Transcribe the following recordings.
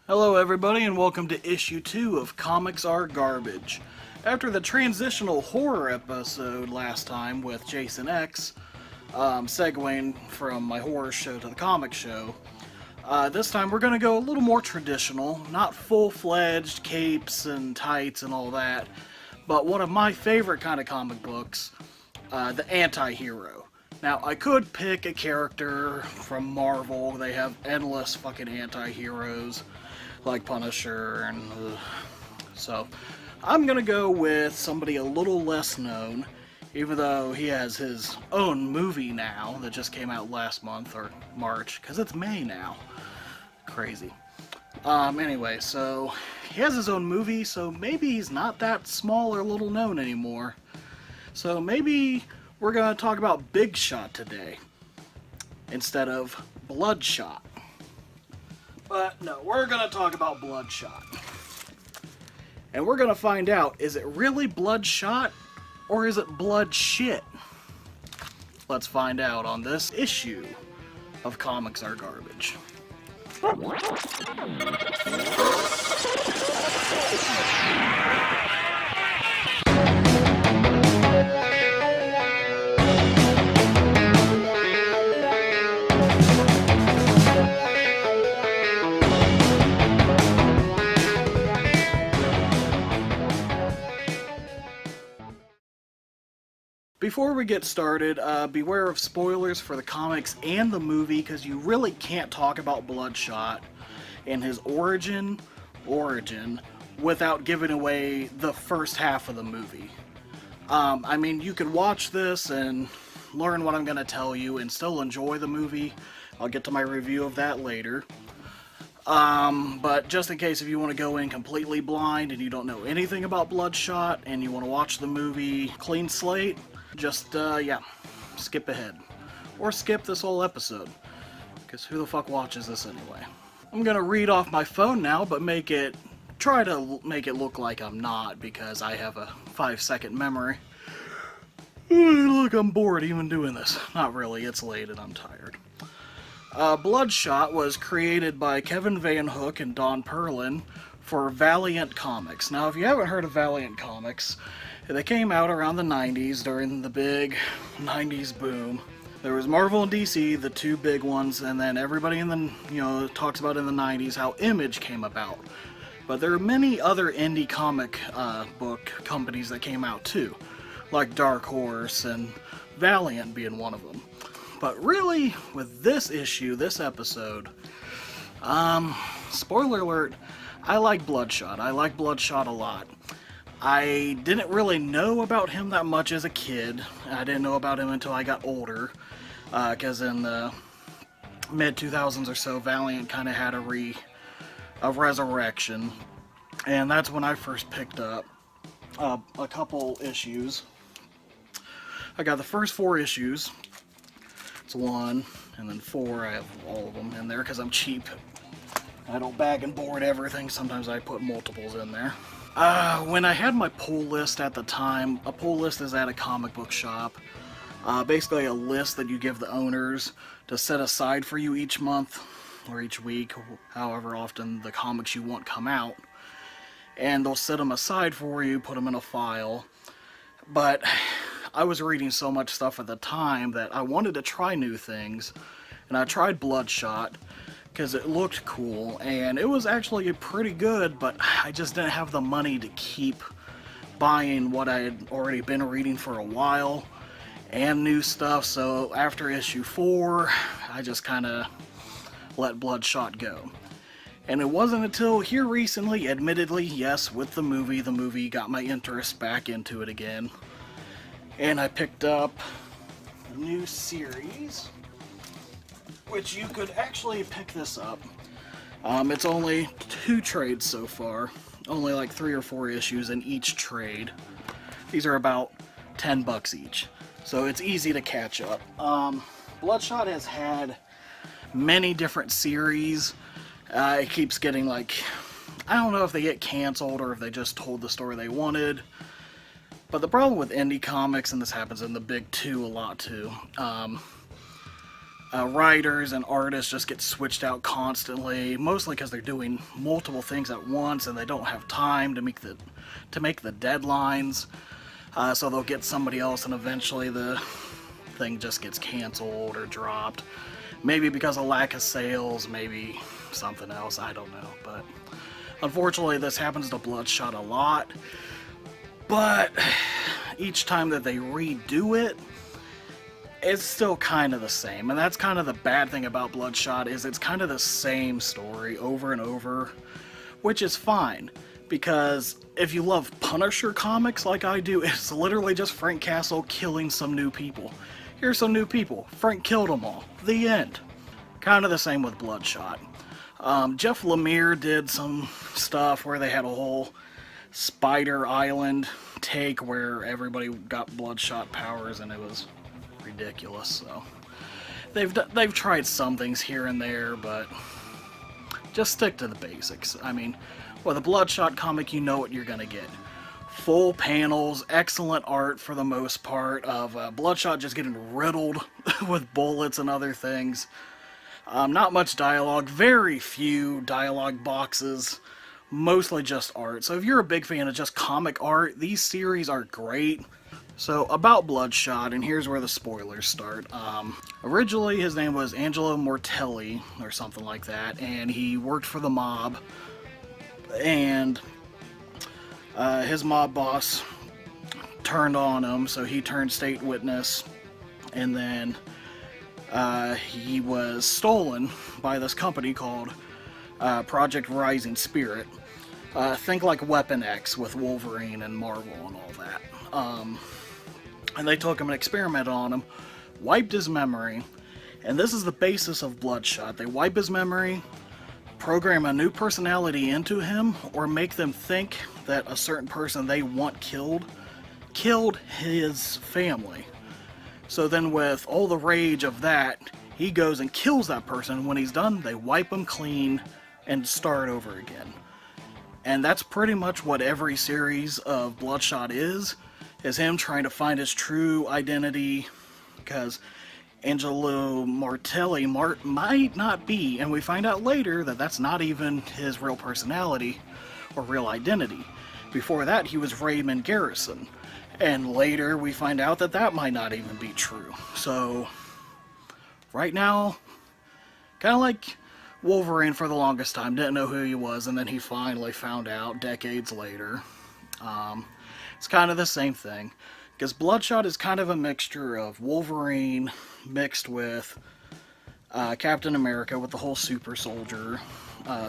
Hello everybody and welcome to issue 2 of Comics Are Garbage. After the transitional horror episode last time with Jason X, segueing from my horror show to the comic show, this time we're going to go a little more traditional, not full-fledged capes and tights and all that, but one of my favorite kind of comic books, the anti-hero. Now, I could pick a character from Marvel. They have endless fucking anti-heroes, like Punisher, and so I'm gonna go with somebody a little less known, even though he has his own movie now that just came out last month, or March, because it's May now. Crazy. Anyway, so he has his own movie, so maybe he's not that small or little known anymore. So maybe we're gonna talk about Big Shot today, instead of Bloodshot. But no, we're going to talk about Bloodshot. And we're going to find out, is it really Bloodshot or is it Bloodshit? Let's find out on this issue of Comics Are Garbage. Before we get started, beware of spoilers for the comics and the movie, because you really can't talk about Bloodshot and his origin without giving away the first half of the movie. I mean, you could watch this and learn what I'm going to tell you and still enjoy the movie. I'll get to my review of that later. But just in case if you want to go in completely blind and you don't know anything about Bloodshot and you want to watch the movie clean slate, just, yeah, skip ahead. Or skip this whole episode. Because who the fuck watches this anyway? I'm gonna read off my phone now, but try to make it look like I'm not, because I have a 5-second memory. Look, I'm bored even doing this. Not really, it's late and I'm tired. Bloodshot was created by Kevin Van Hook and Don Perlin for Valiant Comics. Now, if you haven't heard of Valiant Comics, they came out around the 90s during the big 90s boom. There was Marvel and DC, the two big ones, and then everybody talks about in the 90s how Image came about. But there are many other indie comic book companies that came out too, like Dark Horse and Valiant being one of them. But really, with this issue, this episode, spoiler alert, I like Bloodshot. I like Bloodshot a lot. I didn't really know about him that much as a kid. I didn't know about him until I got older, because in the mid-2000s or so, Valiant kind of had a resurrection, and that's when I first picked up a couple issues. I got the first 4 issues. It's 1, and then 4. I have all of them in there because I'm cheap. I don't bag and board everything. Sometimes I put multiples in there. When I had my pull list at the time, a pull list is at a comic book shop. Basically a list that you give the owners to set aside for you each month or each week, however often the comics you want come out. And they'll set them aside for you, put them in a file. But I was reading so much stuff at the time that I wanted to try new things. And I tried Bloodshot, because it looked cool, and it was actually pretty good, but I just didn't have the money to keep buying what I had already been reading for a while, and new stuff, so after issue 4, I just kind of let Bloodshot go. And it wasn't until here recently, admittedly, yes, with the movie got my interest back into it again, and I picked up a new series, which you could actually pick this up. It's only 2 trades so far, only like 3 or 4 issues in each trade. These are about $10 each, so it's easy to catch up. Bloodshot has had many different series. It keeps getting I don't know if they get canceled or if they just told the story they wanted. But the problem with indie comics, and this happens in the big 2 a lot too, writers and artists just get switched out constantly, mostly because they're doing multiple things at once and they don't have time to make the deadlines. So they'll get somebody else, and eventually the thing just gets canceled or dropped. Maybe because of lack of sales, maybe something else, I don't know. But unfortunately, this happens to Bloodshot a lot. But each time that they redo it, it's still kind of the same. And that's kind of the bad thing about Bloodshot, is it's kind of the same story over and over, which is fine. Because if you love Punisher comics like I do, it's literally just Frank Castle killing some new people. Here's some new people. Frank killed them all. The end. Kind of the same with Bloodshot. Jeff Lemire did some stuff where they had a whole Spider Island take where everybody got Bloodshot powers, and it was ridiculous. So they've tried some things here and there, but just stick to the basics. I mean, with a Bloodshot comic, you know what you're gonna get. Full panels, excellent art for the most part, of Bloodshot just getting riddled with bullets and other things. Not much dialogue, very few dialogue boxes, mostly just art. So if you're a big fan of just comic art, these series are great. So about Bloodshot, and here's where the spoilers start. Originally his name was Angelo Mortelli, or something like that, and he worked for the mob. And his mob boss turned on him, so he turned state witness, and then he was stolen by this company called Project Rising Spirit. Think like Weapon X with Wolverine and Marvel and all that. And they took him and experimented on him, wiped his memory, and this is the basis of Bloodshot. They wipe his memory, program a new personality into him, or make them think that a certain person they want killed his family. So then with all the rage of that, he goes and kills that person. When he's done, they wipe him clean and start over again. And that's pretty much what every series of Bloodshot is him trying to find his true identity, because Angelo Mortelli might not be, and we find out later that that's not even his real personality or real identity. Before that, he was Raymond Garrison, and later we find out that that might not even be true. So right now, kind of like Wolverine for the longest time, didn't know who he was, and then he finally found out decades later. It's kind of the same thing, because Bloodshot is kind of a mixture of Wolverine mixed with Captain America with the whole super soldier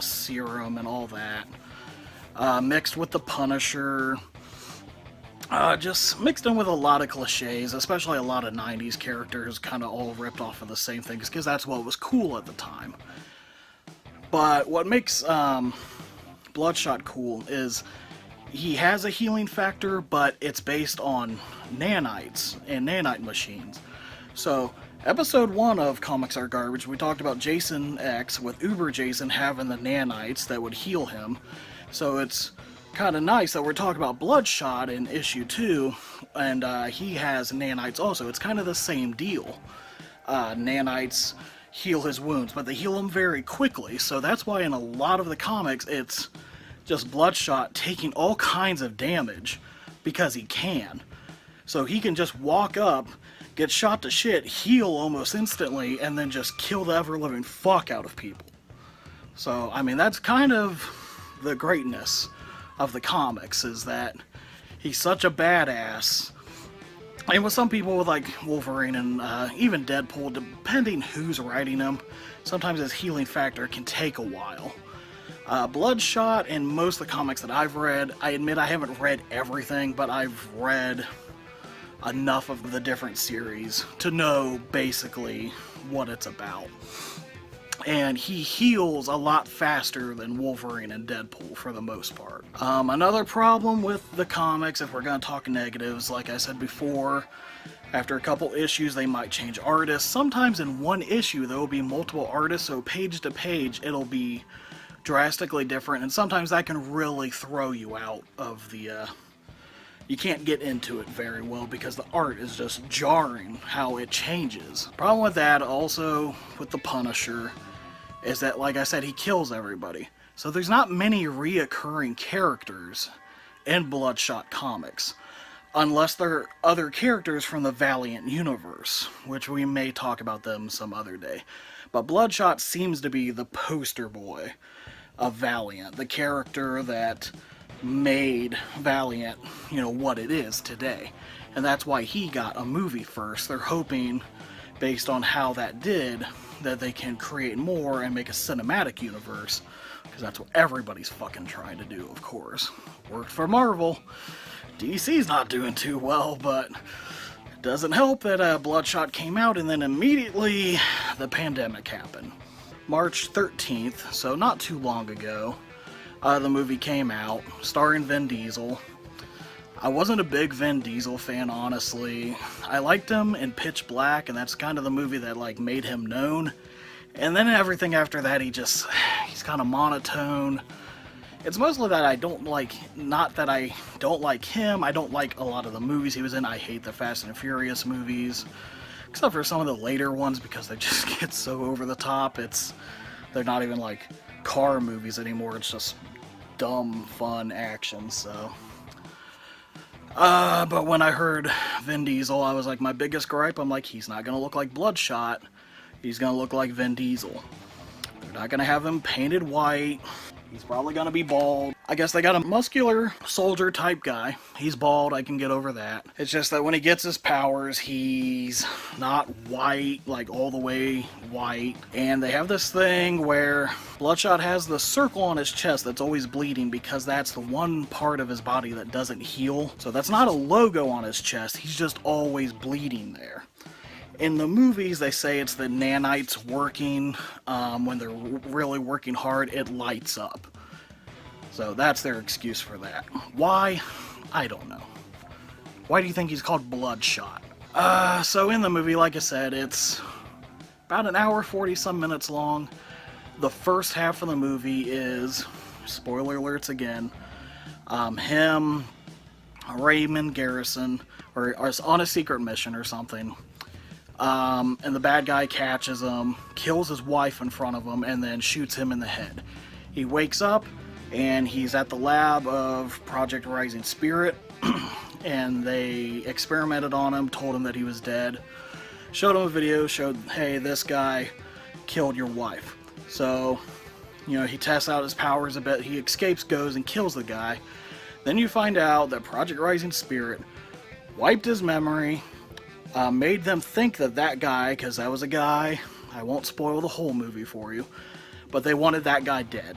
serum and all that, mixed with the Punisher, just mixed in with a lot of cliches, especially a lot of 90s characters kind of all ripped off of the same things, because that's what was cool at the time. But what makes Bloodshot cool is he has a healing factor, but it's based on nanites and nanite machines. So, episode 1 of Comics Are Garbage, we talked about Jason X with Uber Jason having the nanites that would heal him. So it's kind of nice that we're talking about Bloodshot in issue 2, and he has nanites also. It's kind of the same deal. Nanites heal his wounds, but they heal them very quickly, so that's why in a lot of the comics it's just Bloodshot taking all kinds of damage because he can. So he can just walk up, get shot to shit, heal almost instantly, and then just kill the ever-living fuck out of people. So, I mean, that's kind of the greatness of the comics, is that he's such a badass. And with some people with like Wolverine and even Deadpool, depending who's writing them, sometimes his healing factor can take a while. Bloodshot and most of the comics that I've read, I admit I haven't read everything, but I've read enough of the different series to know basically what it's about. And he heals a lot faster than Wolverine and Deadpool for the most part. Another problem with the comics, if we're going to talk negatives, like I said before, after a couple issues they might change artists. Sometimes in one issue there will be multiple artists, so page to page it'll be drastically different, and sometimes that can really throw you out of the you can't get into it very well because the art is just jarring how it changes. Problem with that also with the Punisher is that, like I said, he kills everybody. So there's not many reoccurring characters in Bloodshot comics, unless they're other characters from the Valiant universe, which we may talk about them some other day. But Bloodshot seems to be the poster boy of Valiant, the character that made Valiant, what it is today. And that's why he got a movie first. They're hoping, based on how that did, that they can create more and make a cinematic universe, because that's what everybody's fucking trying to do, of course. Worked for Marvel. DC's not doing too well, but it doesn't help that Bloodshot came out and then immediately the pandemic happened. March 13th, so not too long ago, the movie came out, starring Vin Diesel. I wasn't a big Vin Diesel fan, honestly. I liked him in Pitch Black, and that's kind of the movie that, made him known. And then everything after that, he's kind of monotone. It's mostly that I don't like, not that I don't like him, I don't like a lot of the movies he was in. I hate the Fast and Furious movies, except for some of the later ones because they just get so over the top. They're not even car movies anymore, it's just dumb, fun action, so. But when I heard Vin Diesel, I was like, my biggest gripe, I'm like, he's not gonna look like Bloodshot, he's gonna look like Vin Diesel. They're not gonna have him painted white. He's probably gonna be bald. I guess they got a muscular soldier type guy. He's bald, I can get over that. It's just that when he gets his powers, he's not white, all the way white. And they have this thing where Bloodshot has the circle on his chest that's always bleeding because that's the one part of his body that doesn't heal. So that's not a logo on his chest, he's just always bleeding there. In the movies, they say it's the nanites working. When they're really working hard, it lights up. So that's their excuse for that. Why? I don't know. Why do you think he's called Bloodshot? So in the movie, like I said, it's about an hour, 40-some minutes long. The first half of the movie is, spoiler alerts again, him, Raymond Garrison, or on a secret mission or something. And the bad guy catches him, kills his wife in front of him, and then shoots him in the head. He wakes up, and he's at the lab of Project Rising Spirit, and they experimented on him, told him that he was dead, showed him a video, showed, hey, this guy killed your wife. So, he tests out his powers a bit, he escapes, goes, and kills the guy. Then you find out that Project Rising Spirit wiped his memory, made them think that guy, because that was a guy, I won't spoil the whole movie for you, but they wanted that guy dead.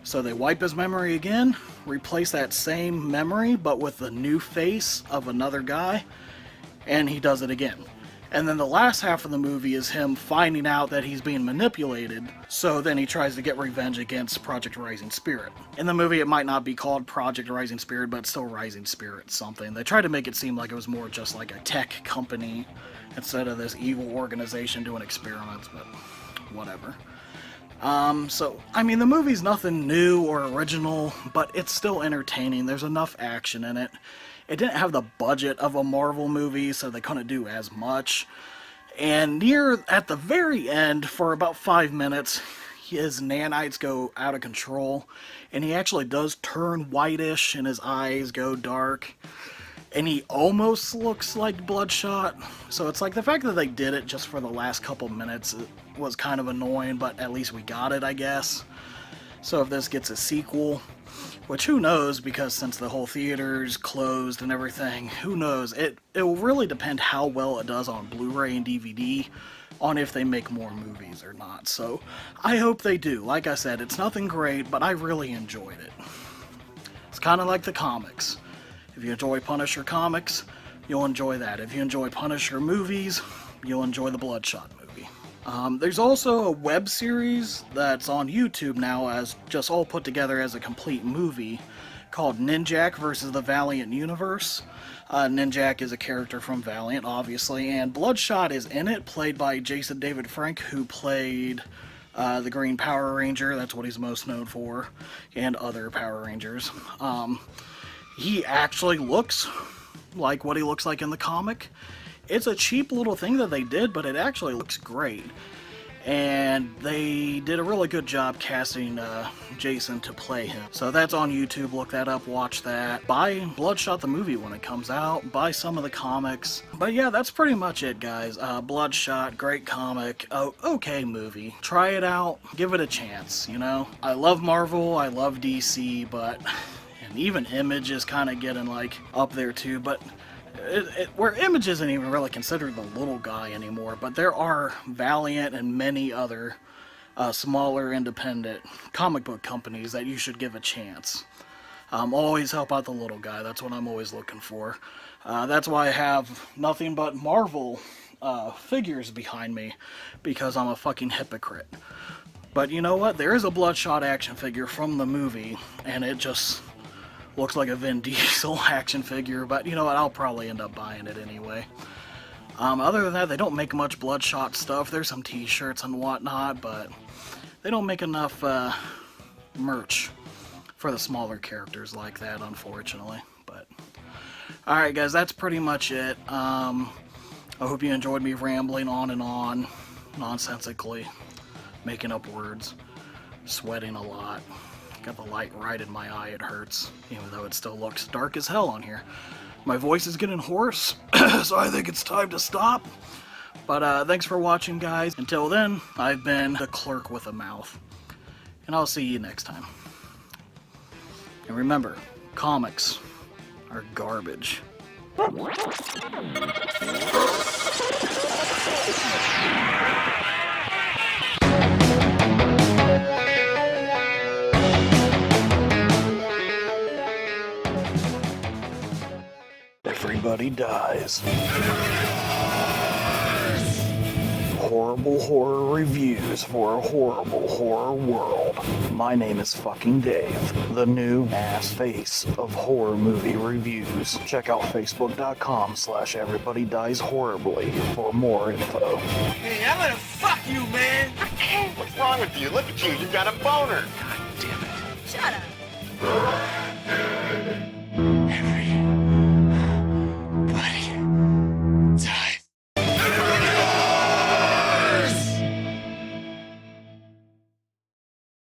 So they wipe his memory again, replace that same memory, but with the new face of another guy, and he does it again. And then the last half of the movie is him finding out that he's being manipulated, so then he tries to get revenge against Project Rising Spirit. In the movie, it might not be called Project Rising Spirit, but it's still Rising Spirit something. They tried to make it seem like it was more just like a tech company instead of this evil organization doing experiments, but whatever. The movie's nothing new or original, but it's still entertaining. There's enough action in it. It didn't have the budget of a Marvel movie, so they couldn't do as much. And at the very end, for about 5 minutes, his nanites go out of control, and he actually does turn whitish, and his eyes go dark, and he almost looks like Bloodshot. So it's the fact that they did it just for the last couple minutes was kind of annoying, but at least we got it, I guess. So if this gets a sequel, which who knows, because since the whole theater's closed and everything, who knows? It will really depend how well it does on Blu-ray and DVD, on if they make more movies or not. So I hope they do. Like I said, it's nothing great, but I really enjoyed it. It's kind of like the comics. If you enjoy Punisher comics, you'll enjoy that. If you enjoy Punisher movies, you'll enjoy the Bloodshot movie. There's also a web series that's on YouTube now, as just all put together as a complete movie, called Ninjak versus the Valiant Universe. Ninjak is a character from Valiant, obviously, and Bloodshot is in it, played by Jason David Frank, who played the Green Power Ranger. That's what he's most known for, and other Power Rangers. he actually looks like what he looks like in the comic. It's a cheap little thing that they did, but it actually looks great. And they did a really good job casting Jason to play him. So that's on YouTube, look that up, watch that. Buy Bloodshot the movie when it comes out, buy some of the comics. But yeah, that's pretty much it, guys. Bloodshot, great comic, okay movie. Try it out, give it a chance, you know? I love Marvel, I love DC, but, and even Image is kind of getting like up there too, but where Image isn't even really considered the little guy anymore, but there are Valiant and many other smaller independent comic book companies that you should give a chance. Always help out the little guy, that's what I'm always looking for. That's why I have nothing but Marvel figures behind me, because I'm a fucking hypocrite. But you know what, there is a Bloodshot action figure from the movie, and it just looks like a Vin Diesel action figure, but you know what, I'll probably end up buying it anyway. Other than that, they don't make much Bloodshot stuff. There's some t-shirts and whatnot, but they don't make enough merch for the smaller characters like that, unfortunately. But alright guys, that's pretty much it. I hope you enjoyed me rambling on and on, nonsensically, making up words, sweating a lot. Got the light right in my eye, it hurts, even though it still looks dark as hell on here. My voice is getting hoarse, so I think it's time to stop. But thanks for watching, guys. Until then, I've been the Clerk with a mouth, and I'll see you next time. And remember, comics are garbage. Everybody dies. Horrible horror reviews for a horrible horror world. My name is fucking Dave, the new ass face of horror movie reviews. Check out facebook.com/everybodydieshorribly for more info. Hey, I'm gonna fuck you, man! What's wrong with you? Look at you, you got a boner! God damn it. Shut up.